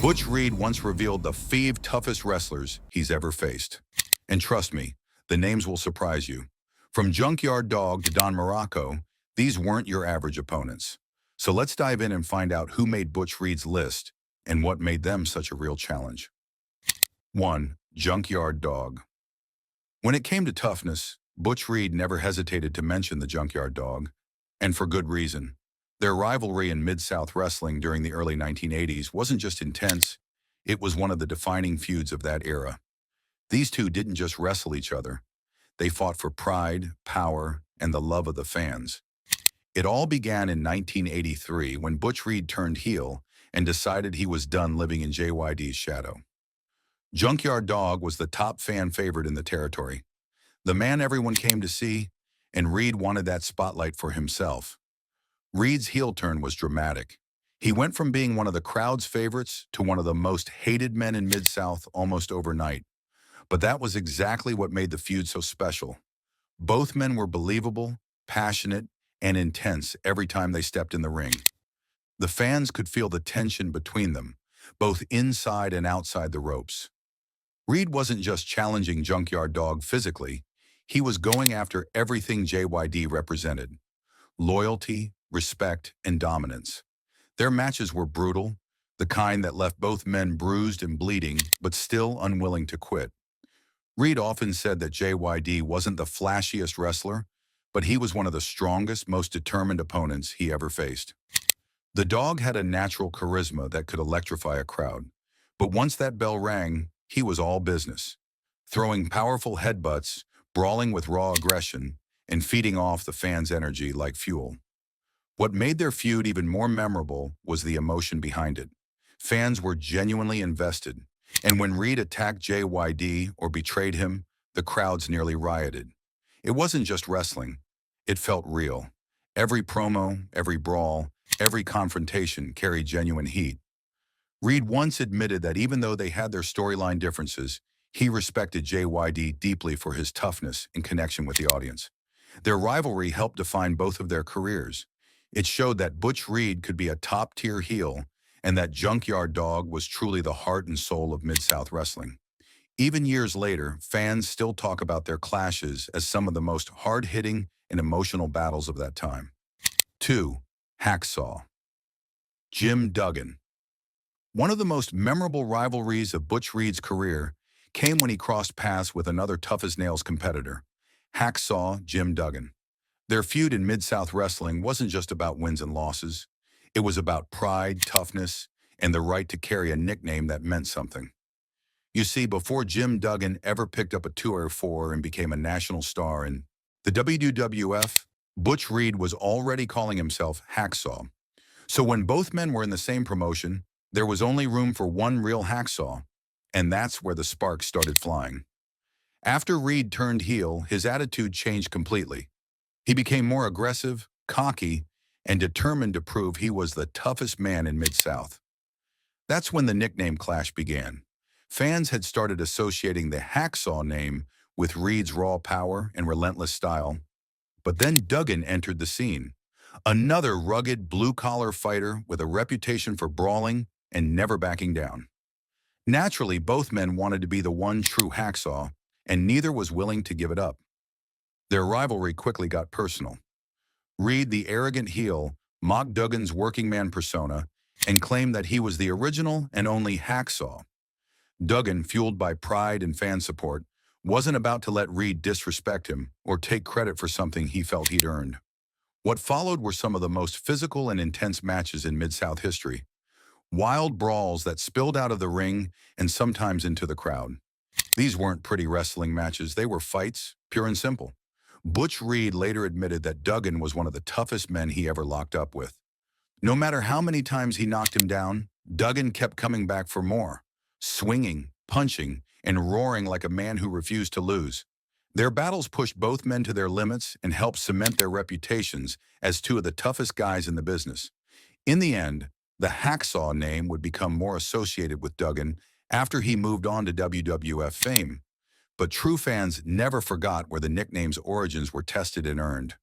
Butch Reed once revealed the 5 toughest wrestlers he's ever faced. And trust me, the names will surprise you. From Junkyard Dog to Don Muraco, these weren't your average opponents. So let's dive in and find out who made Butch Reed's list and what made them such a real challenge. 1. Junkyard Dog. When it came to toughness, Butch Reed never hesitated to mention the Junkyard Dog, and for good reason. Their rivalry in Mid-South wrestling during the early 1980s wasn't just intense, it was one of the defining feuds of that era. These two didn't just wrestle each other. They fought for pride, power, and the love of the fans. It all began in 1983 when Butch Reed turned heel and decided he was done living in JYD's shadow. Junkyard Dog was the top fan favorite in the territory, the man everyone came to see, and Reed wanted that spotlight for himself. Reed's heel turn was dramatic. He went from being one of the crowd's favorites to one of the most hated men in Mid-South almost overnight. But that was exactly what made the feud so special. Both men were believable, passionate, and intense every time they stepped in the ring. The fans could feel the tension between them, both inside and outside the ropes. Reed wasn't just challenging Junkyard Dog physically, he was going after everything JYD represented: loyalty, respect, and dominance. Their matches were brutal, the kind that left both men bruised and bleeding, but still unwilling to quit. Reed often said that JYD wasn't the flashiest wrestler, but he was one of the strongest, most determined opponents he ever faced. The Dog had a natural charisma that could electrify a crowd, but once that bell rang, he was all business, throwing powerful headbutts, brawling with raw aggression, and feeding off the fans' energy like fuel. What made their feud even more memorable was the emotion behind it. Fans were genuinely invested, and when Reed attacked JYD or betrayed him, the crowds nearly rioted. It wasn't just wrestling, it felt real. Every promo, every brawl, every confrontation carried genuine heat. Reed once admitted that even though they had their storyline differences, he respected JYD deeply for his toughness and connection with the audience. Their rivalry helped define both of their careers. It showed that Butch Reed could be a top-tier heel and that Junkyard Dog was truly the heart and soul of Mid-South wrestling. Even years later, fans still talk about their clashes as some of the most hard-hitting and emotional battles of that time. 2. Hacksaw. Jim Duggan. One of the most memorable rivalries of Butch Reed's career came when he crossed paths with another tough-as-nails competitor, Hacksaw Jim Duggan. Their feud in Mid-South wrestling wasn't just about wins and losses. It was about pride, toughness, and the right to carry a nickname that meant something. You see, before Jim Duggan ever picked up a 204 and became a national star in the WWF, Butch Reed was already calling himself Hacksaw. So when both men were in the same promotion, there was only room for one real Hacksaw, and that's where the sparks started flying. After Reed turned heel, his attitude changed completely. He became more aggressive, cocky, and determined to prove he was the toughest man in Mid-South. That's when the nickname clash began. Fans had started associating the Hacksaw name with Reed's raw power and relentless style. But then Duggan entered the scene, another rugged blue-collar fighter with a reputation for brawling and never backing down. Naturally, both men wanted to be the one true Hacksaw, and neither was willing to give it up. Their rivalry quickly got personal. Reed, the arrogant heel, mocked Duggan's working man persona and claimed that he was the original and only Hacksaw. Duggan, fueled by pride and fan support, wasn't about to let Reed disrespect him or take credit for something he felt he'd earned. What followed were some of the most physical and intense matches in Mid-South history. Wild brawls that spilled out of the ring and sometimes into the crowd. These weren't pretty wrestling matches, they were fights, pure and simple. Butch Reed later admitted that Duggan was one of the toughest men he ever locked up with. No matter how many times he knocked him down, Duggan kept coming back for more, swinging, punching, and roaring like a man who refused to lose. Their battles pushed both men to their limits and helped cement their reputations as two of the toughest guys in the business. In the end, the Hacksaw name would become more associated with Duggan after he moved on to WWF fame. But true fans never forgot where the nickname's origins were tested and earned.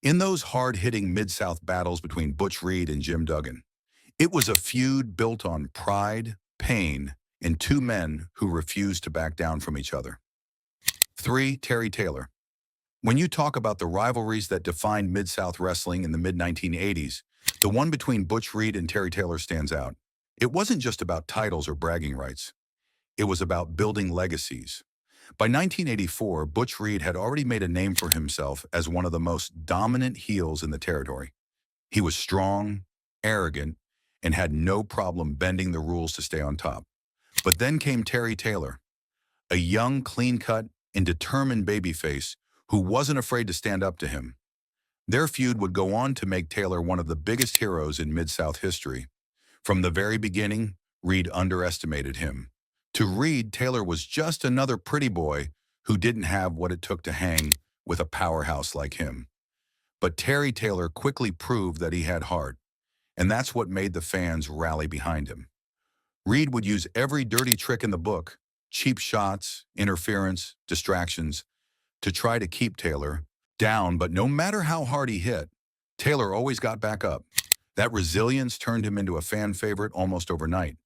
In those hard-hitting Mid-South battles between Butch Reed and Jim Duggan, it was a feud built on pride, pain, and two men who refused to back down from each other. 3. Terry Taylor. When you talk about the rivalries that defined Mid-South wrestling in the mid-1980s, the one between Butch Reed and Terry Taylor stands out. It wasn't just about titles or bragging rights. It was about building legacies. By 1984, Butch Reed had already made a name for himself as one of the most dominant heels in the territory. He was strong, arrogant, and had no problem bending the rules to stay on top. But then came Terry Taylor, a young, clean-cut, and determined babyface who wasn't afraid to stand up to him. Their feud would go on to make Taylor one of the biggest heroes in Mid-South history. From the very beginning, Reed underestimated him. To Reed, Taylor was just another pretty boy who didn't have what it took to hang with a powerhouse like him. But Terry Taylor quickly proved that he had heart, and that's what made the fans rally behind him. Reed would use every dirty trick in the book, cheap shots, interference, distractions, to try to keep Taylor down, but no matter how hard he hit, Taylor always got back up. That resilience turned him into a fan favorite almost overnight.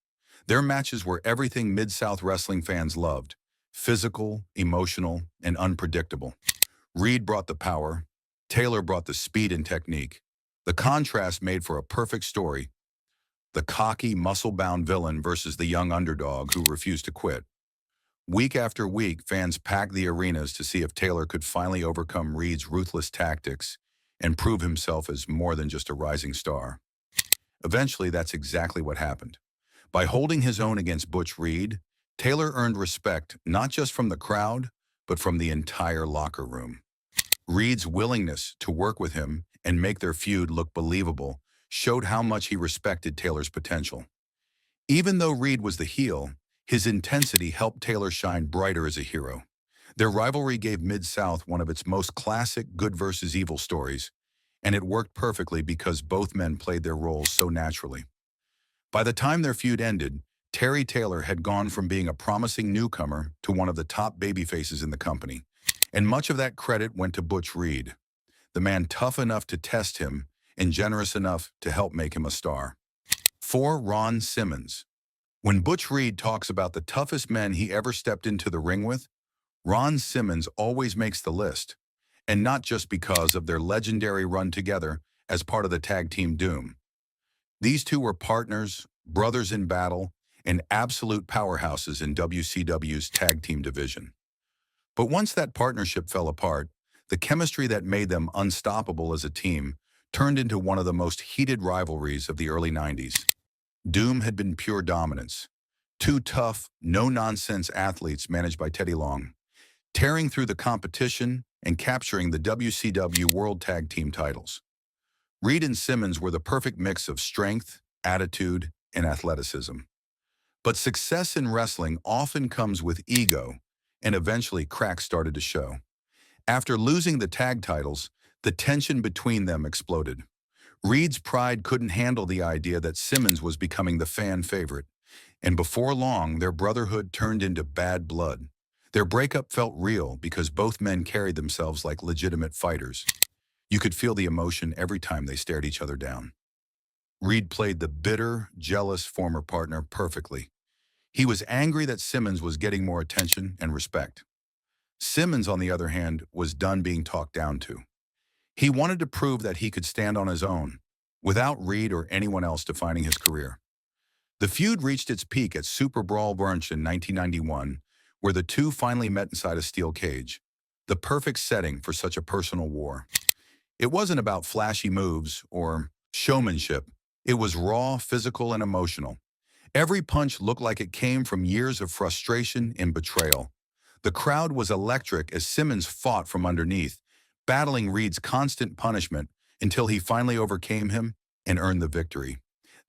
Their matches were everything Mid-South wrestling fans loved: physical, emotional, and unpredictable. Reed brought the power, Taylor brought the speed and technique. The contrast made for a perfect story: the cocky, muscle-bound villain versus the young underdog who refused to quit. Week after week, fans packed the arenas to see if Taylor could finally overcome Reed's ruthless tactics and prove himself as more than just a rising star. Eventually, that's exactly what happened. By holding his own against Butch Reed, Taylor earned respect not just from the crowd, but from the entire locker room. Reed's willingness to work with him and make their feud look believable showed how much he respected Taylor's potential. Even though Reed was the heel, his intensity helped Taylor shine brighter as a hero. Their rivalry gave Mid-South one of its most classic good versus evil stories, and it worked perfectly because both men played their roles so naturally. By the time their feud ended, Terry Taylor had gone from being a promising newcomer to one of the top babyfaces in the company, and much of that credit went to Butch Reed, the man tough enough to test him and generous enough to help make him a star. 4. Ron Simmons. When Butch Reed talks about the toughest men he ever stepped into the ring with, Ron Simmons always makes the list, and not just because of their legendary run together as part of the tag team Doom. These two were partners, brothers in battle, and absolute powerhouses in WCW's tag team division. But once that partnership fell apart, the chemistry that made them unstoppable as a team turned into one of the most heated rivalries of the early 90s. Doom had been pure dominance. Two tough, no-nonsense athletes managed by Teddy Long, tearing through the competition and capturing the WCW World Tag Team titles. Reed and Simmons were the perfect mix of strength, attitude, and athleticism. But success in wrestling often comes with ego, and eventually cracks started to show. After losing the tag titles, the tension between them exploded. Reed's pride couldn't handle the idea that Simmons was becoming the fan favorite, and before long, their brotherhood turned into bad blood. Their breakup felt real because both men carried themselves like legitimate fighters. You could feel the emotion every time they stared each other down. Reed played the bitter, jealous former partner perfectly. He was angry that Simmons was getting more attention and respect. Simmons, on the other hand, was done being talked down to. He wanted to prove that he could stand on his own, without Reed or anyone else defining his career. The feud reached its peak at Super Brawl Brunch in 1991, where the two finally met inside a steel cage, the perfect setting for such a personal war. It wasn't about flashy moves or showmanship. It was raw, physical, and emotional. Every punch looked like it came from years of frustration and betrayal. The crowd was electric as Simmons fought from underneath, battling Reed's constant punishment until he finally overcame him and earned the victory.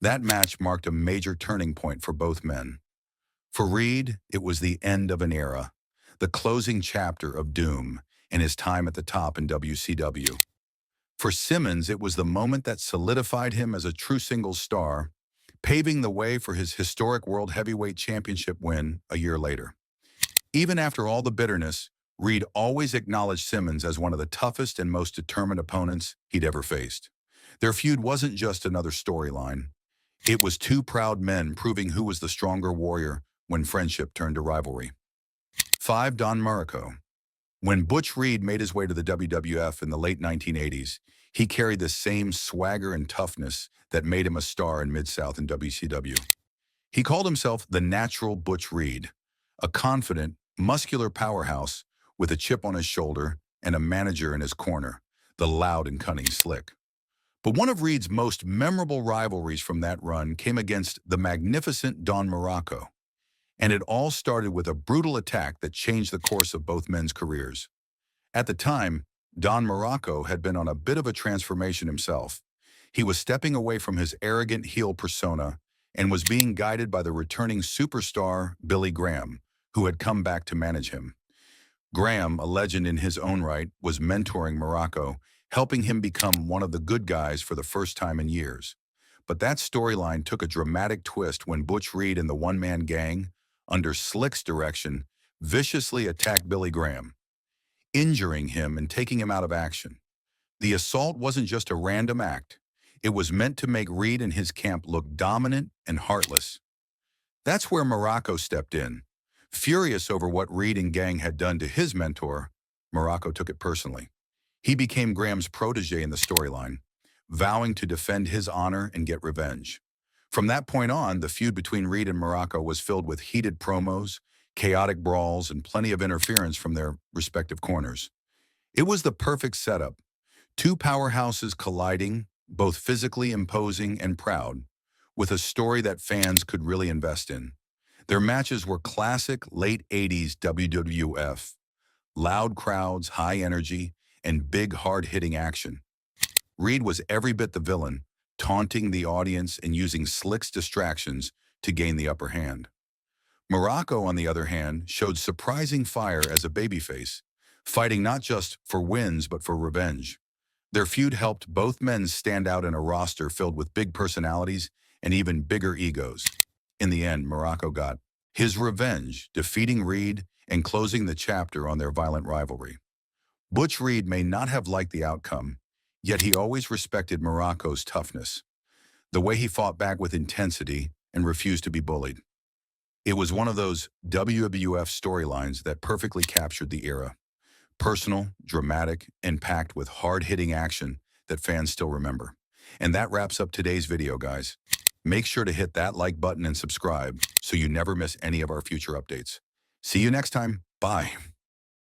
That match marked a major turning point for both men. For Reed, it was the end of an era, the closing chapter of Doom and his time at the top in WCW. For Simmons, it was the moment that solidified him as a true singles star, paving the way for his historic World Heavyweight Championship win a year later. Even after all the bitterness, Reed always acknowledged Simmons as one of the toughest and most determined opponents he'd ever faced. Their feud wasn't just another storyline. It was two proud men proving who was the stronger warrior when friendship turned to rivalry. 5. Don Muraco. When Butch Reed made his way to the WWF in the late 1980s, he carried the same swagger and toughness that made him a star in Mid-South and WCW. He called himself the natural Butch Reed, a confident, muscular powerhouse with a chip on his shoulder and a manager in his corner, the loud and cunning Slick. But one of Reed's most memorable rivalries from that run came against the magnificent Don Muraco, and it all started with a brutal attack that changed the course of both men's careers. At the time, Don Muraco had been on a bit of a transformation himself. He was stepping away from his arrogant heel persona and was being guided by the returning superstar Billy Graham, who had come back to manage him. Graham, a legend in his own right, was mentoring Muraco, helping him become one of the good guys for the first time in years. But that storyline took a dramatic twist when Butch Reed and the one-man gang, under Slick's direction, viciously attacked Billy Graham, injuring him and taking him out of action. The assault wasn't just a random act. It was meant to make Reed and his camp look dominant and heartless. That's where Muraco stepped in. Furious over what Reed and gang had done to his mentor, Muraco took it personally. He became Graham's protege in the storyline, vowing to defend his honor and get revenge. From that point on, the feud between Reed and Muraco was filled with heated promos, chaotic brawls, and plenty of interference from their respective corners. It was the perfect setup. Two powerhouses colliding, both physically imposing and proud, with a story that fans could really invest in. Their matches were classic late 80s WWF. Loud crowds, high energy, and big hard-hitting action. Reed was every bit the villain, taunting the audience and using Slick's distractions to gain the upper hand. Muraco, on the other hand, showed surprising fire as a babyface, fighting not just for wins but for revenge. Their feud helped both men stand out in a roster filled with big personalities and even bigger egos. In the end, Muraco got his revenge, defeating Reed and closing the chapter on their violent rivalry. Butch Reed may not have liked the outcome, yet he always respected Muraco's toughness, the way he fought back with intensity and refused to be bullied. It was one of those WWF storylines that perfectly captured the era. Personal, dramatic, and packed with hard-hitting action that fans still remember. And that wraps up today's video, guys. Make sure to hit that like button and subscribe so you never miss any of our future updates. See you next time. Bye.